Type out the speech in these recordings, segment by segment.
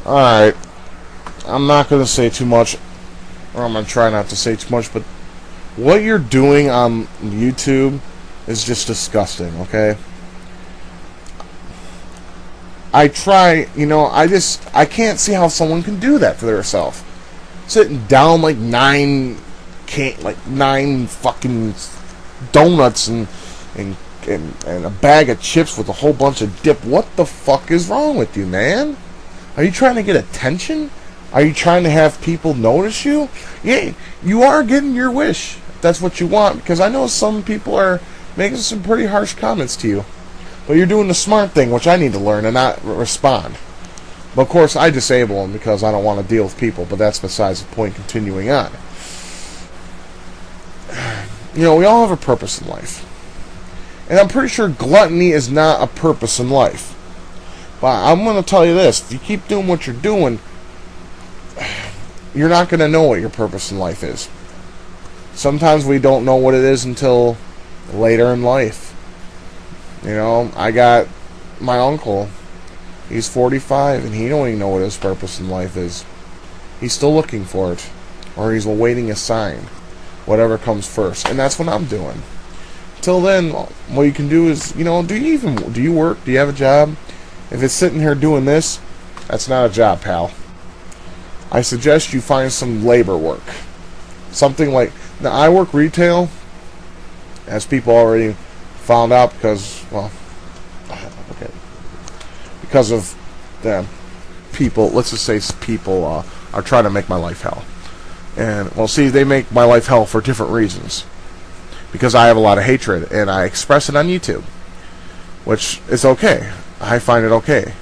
Alright, I'm not going to say too much, or I'm going to try not to say too much, but what you're doing on YouTube is just disgusting, okay? I try, I can't see how someone can do that to themselves. Sitting down like nine fucking donuts and a bag of chips with a whole bunch of dip. What the fuck is wrong with you, man? Are you trying to get attention? Are you trying to have people notice you? Yeah, you are getting your wish. If that's what you want, because I know some people are making some pretty harsh comments to you. But you're doing the smart thing, which I need to learn and not respond. But of course, I disable them because I don't want to deal with people, but that's besides the point. Continuing on. We all have a purpose in life. And I'm pretty sure gluttony is not a purpose in life. But I'm going to tell you this. If you keep doing what you're doing, you're not going to know what your purpose in life is. Sometimes we don't know what it is until later in life. I got my uncle. He's 45, and he don't even know what his purpose in life is. He's still looking for it. Or he's awaiting a sign. Whatever comes first. And that's what I'm doing. Till then, what you can do is, do you work? Do you have a job? If it's sitting here doing this, that's not a job, pal. I suggest you find some labor work. Something like, now I work retail, as people already found out because of the people, let's just say people are trying to make my life hell. And, see, they make my life hell for different reasons. Because I have a lot of hatred, and I express it on YouTube. Which is okay. I find it okay.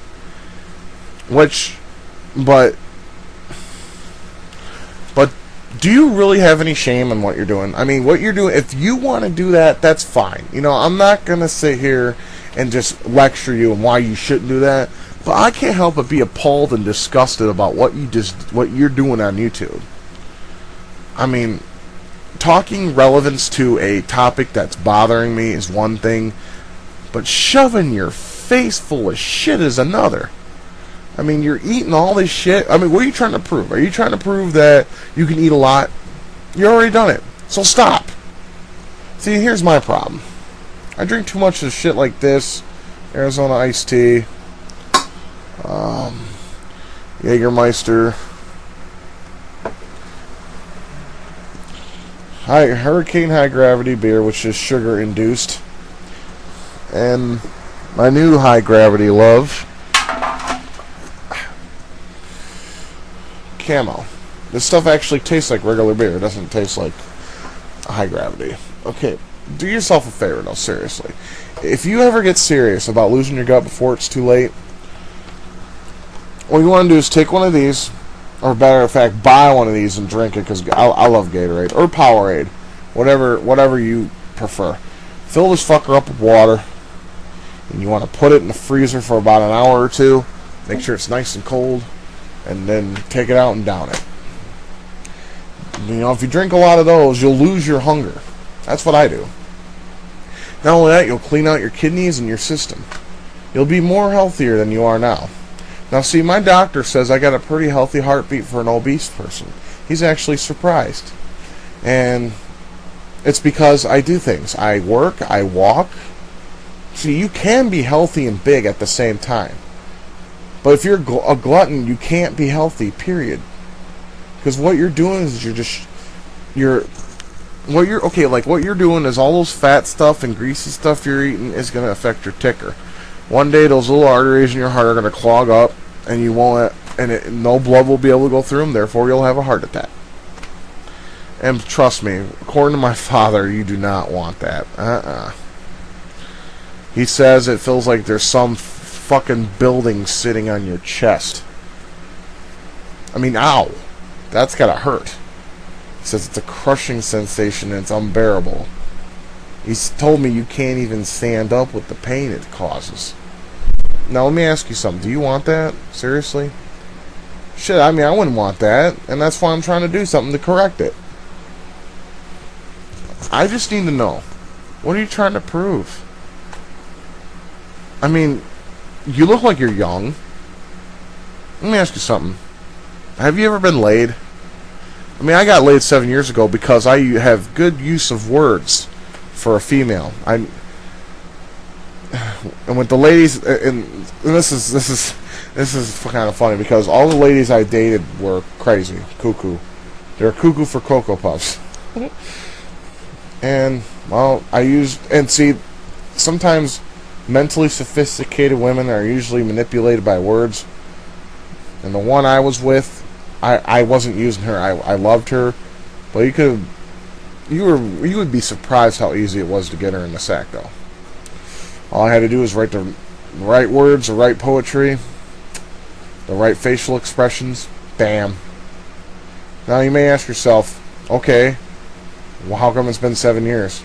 But do you really have any shame in what you're doing? I mean, what you're doing, if you want to do that, that's fine. I'm not going to sit here and just lecture you on why you shouldn't do that. But I can't help but be appalled and disgusted about what you're doing on YouTube. I mean, talking relevance to a topic that's bothering me is one thing, but shoving your face full of shit is another. I mean, you're eating all this shit. I mean, what are you trying to prove? Are you trying to prove that you can eat a lot? You already done it. So stop. See, here's my problem. I drink too much of shit like this. Arizona iced tea. Jägermeister. Hurricane High Gravity beer, which is sugar induced. And my new high gravity love, Camo. This stuff actually tastes like regular beer. It doesn't taste like high gravity. Okay, do yourself a favor, though, seriously. If you ever get serious about losing your gut before it's too late, what you want to do is take one of these, or better of fact, buy one of these and drink it, because I love Gatorade, or Powerade, whatever you prefer. Fill this fucker up with water, and you want to put it in the freezer for about an hour or two. Make sure it's nice and cold, and then take it out and down it. If you drink a lot of those, you'll lose your hunger. That's what I do. Not only that, you'll clean out your kidneys and your system. You'll be more healthier than you are now. Now, see, my doctor says I got a pretty healthy heartbeat for an obese person. He's actually surprised. And it's because I do things. I work, I walk. See, you can be healthy and big at the same time. But if you're a glutton, you can't be healthy, period. Because what you're doing is what you're doing is all those fat stuff and greasy stuff you're eating is going to affect your ticker. One day, those little arteries in your heart are going to clog up, and no blood will be able to go through them. Therefore, you'll have a heart attack. And trust me, according to my father, you do not want that. He says it feels like there's some fucking building sitting on your chest. I mean, ow. That's gotta hurt. He says it's a crushing sensation and it's unbearable. He's told me you can't even stand up with the pain it causes. Now, let me ask you something. Do you want that? Seriously? Shit, I mean, I wouldn't want that. And that's why I'm trying to do something to correct it. I just need to know. What are you trying to prove? I mean, you look like you're young. Let me ask you something. Have you ever been laid? I mean, I got laid 7 years ago because I have good use of words for a female. And with the ladies, and this is kind of funny because all the ladies I dated were crazy, cuckoo. They're cuckoo for Cocoa Puffs. And well, see, sometimes mentally sophisticated women are usually manipulated by words. And the one I was with, I wasn't using her. I loved her, but you would be surprised how easy it was to get her in the sack, though. All I had to do was write the right words, the right poetry, the right facial expressions. Bam. Now you may ask yourself, okay, well, how come it's been 7 years?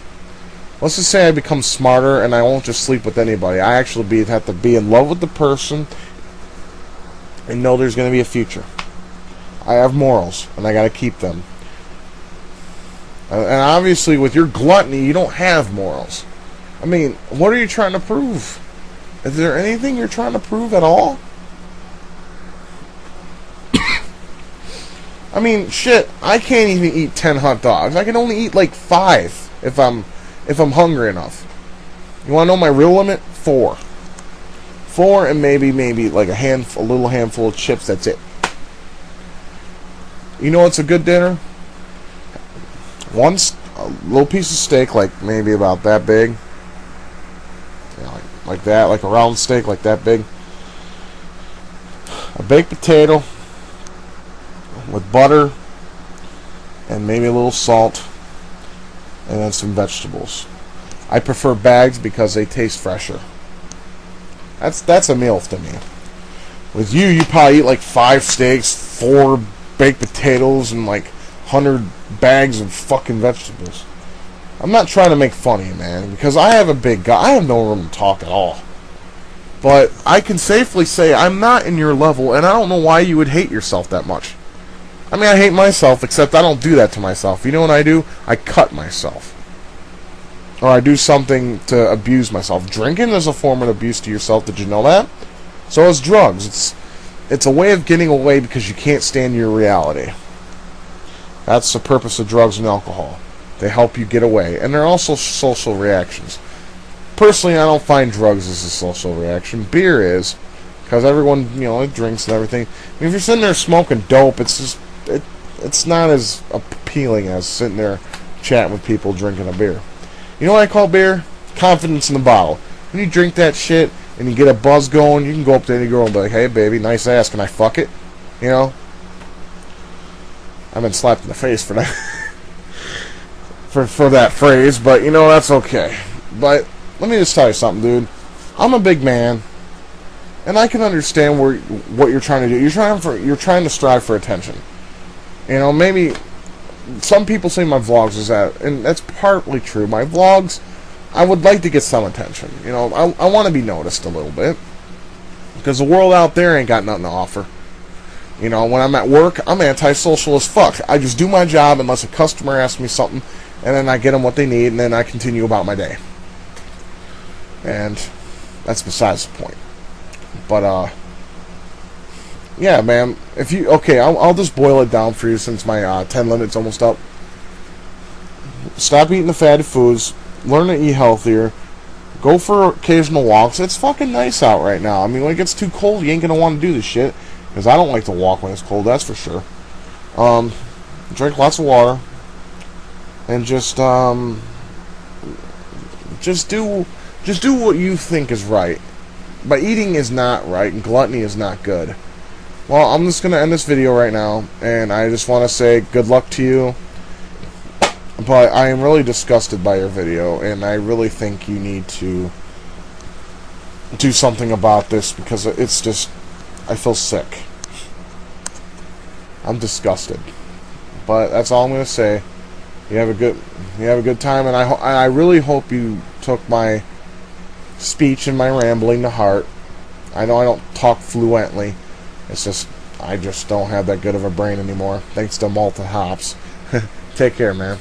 Let's just say I become smarter and I won't just sleep with anybody. I actually have to be in love with the person and know there's going to be a future. I have morals, and I got to keep them. And obviously, with your gluttony, you don't have morals. I mean, what are you trying to prove? Is there anything you're trying to prove at all? I mean, shit, I can't even eat 10 hot dogs. I can only eat like 5 if I'm hungry enough. You want to know my real limit? 4. 4 and maybe like a little handful of chips. That's it. You know what's a good dinner? A little piece of steak, like maybe about that big. Yeah, like that, like a round steak, like that big. A baked potato with butter and maybe a little salt, and then some vegetables. I prefer bags because they taste fresher. That's a meal to me. With you probably eat like 5 steaks, 4 baked potatoes, and like 100 bags of fucking vegetables. I'm not trying to make fun of you, man, because I have a big guy. I have no room to talk at all. But I can safely say I'm not in your level, and I don't know why you would hate yourself that much. I mean, I hate myself, except I don't do that to myself. You know what I do? I cut myself. Or I do something to abuse myself. Drinking is a form of abuse to yourself. Did you know that? So is drugs. It's a way of getting away because you can't stand your reality. That's the purpose of drugs and alcohol. They help you get away. And they're also social reactions. Personally, I don't find drugs as a social reaction. Beer is. Because everyone, it drinks and everything. I mean, if you're sitting there smoking dope, it's not as appealing as sitting there chatting with people drinking a beer. You know what I call beer? Confidence in the bottle. When you drink that shit and you get a buzz going, you can go up to any girl and be like, hey, baby, nice ass, can I fuck it? You know? I've been slapped in the face for that. for that phrase, but, that's okay. But let me just tell you something, dude. I'm a big man, and I can understand what you're trying to do. You're trying to strive for attention. Maybe some people say my vlogs is that, and that's partly true. My vlogs, I would like to get some attention. I want to be noticed a little bit, because the world out there ain't got nothing to offer. When I'm at work, I'm antisocial as fuck. I just do my job unless a customer asks me something, and then I get them what they need, and then I continue about my day. And that's besides the point. But, yeah, man, I'll just boil it down for you since my 10 limit's almost up. Stop eating the fatty foods. Learn to eat healthier. Go for occasional walks. It's fucking nice out right now. I mean, when it gets too cold, you ain't gonna want to do this shit. Because I don't like to walk when it's cold, that's for sure. Drink lots of water. And just do what you think is right. But eating is not right, and gluttony is not good. Well, I'm just going to end this video right now, and I just want to say good luck to you. But I am really disgusted by your video, and I really think you need to do something about this, because it's just, I feel sick. I'm disgusted. But that's all I'm going to say. You have a good time, and I really hope you took my speech and my rambling to heart. I know I don't talk fluently. It's just, I just don't have that good of a brain anymore, thanks to malted hops. Take care, man.